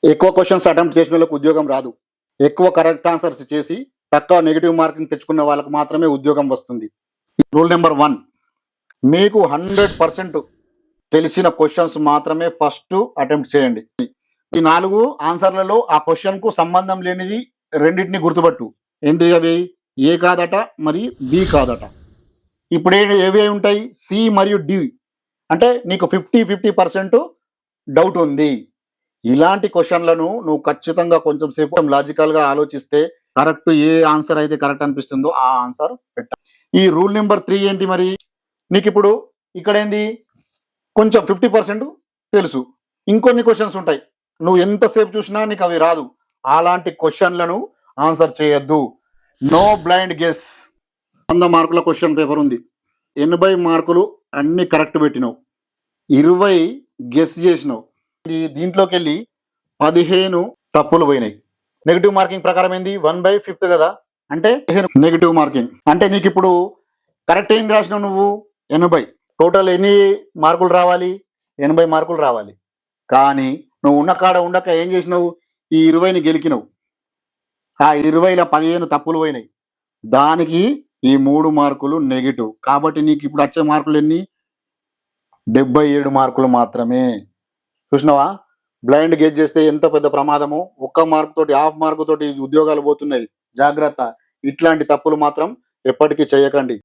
ఎక్కువ questions attempt చేసిన వాళ్ళకి ఉద్యోగం రాదు. ఎక్కువ కరెక్ట్ ఆన్సర్స్ చేసి తక్కువ నెగెటివ్ మార్కింగ్ తెచ్చుకున్న వాళ్ళకి మాత్రమే ఉద్యోగం వస్తుంది. రూల్ నెంబర్ 1, మీకు 100% తెలిసిన క్వశ్చన్స్ మాత్రమే ఫస్ట్ అటెంప్ట్ చేయండి. ఈ 4 ఆన్సర్లలో ఆ క్వశ్చన్కు సంబంధం లేనిది రెండింటిని గుర్తుపట్టు. ఏంటి అవి? ఏ కాదట, మరి బి కాదట. ఇప్పుడు ఏవి ఉంటాయి? సి మరియు డి. అంటే నీకు 50-50% డౌట్ ఉంది. ఇలాంటి క్వశ్చన్లను నువ్వు ఖచ్చితంగా కొంచెం సేపు లాజికల్గా ఆలోచిస్తే కరెక్ట్ ఏ ఆన్సర్ అయితే కరెక్ట్ అనిపిస్తుందో ఆ ఆన్సర్ పెట్టాలి. ఈ రూల్ నెంబర్ 3 ఏంటి మరి? నీకు ఇప్పుడు ఇక్కడ ఏంది, కొంచెం 50% తెలుసు, ఇంకొన్ని క్వశ్చన్స్ ఉంటాయి, నువ్వు ఎంతసేపు చూసినా నీకు అవి రాదు. అలాంటి క్వశ్చన్లను ఆన్సర్ చేయొద్దు. No blind guess. 100 మార్కుల క్వశ్చన్ పేపర్ ఉంది, 80 మార్కులు అన్ని కరెక్ట్ పెట్టినావు, 20 గెస్ చేసినావు. దీంట్లోకి వెళ్ళి 15 తప్పులు పోయినాయి. నెగిటివ్ మార్కింగ్ ప్రకారం ఏంది? 1/5 కదా, అంటే నెగిటివ్ మార్కింగ్. అంటే నీకు ఇప్పుడు కరెక్ట్ ఏం రాసినావు నువ్వు? 80. టోటల్ ఎన్ని మార్కులు రావాలి? 80 మార్కులు రావాలి. కానీ నువ్వు ఉన్న కాడ ఉండక ఏం చేసినావు? ఈ 20ని గెలికినావు. ఆ 20లో 15 తప్పులు పోయినాయి. దానికి ఈ 3 మార్కులు నెగిటివ్. కాబట్టి నీకు ఇప్పుడు వచ్చే మార్కులు ఎన్ని? 77 మార్కులు మాత్రమే. చూసినావా? బ్లైండ్ గెస్ చేస్తే ఎంత పెద్ద ప్రమాదము. 1 మార్కు తోటి, హాఫ్ మార్కు తోటి ఉద్యోగాలు పోతున్నాయి. జాగ్రత్త. ఇట్లాంటి తప్పులు మాత్రం ఎప్పటికీ చేయకండి.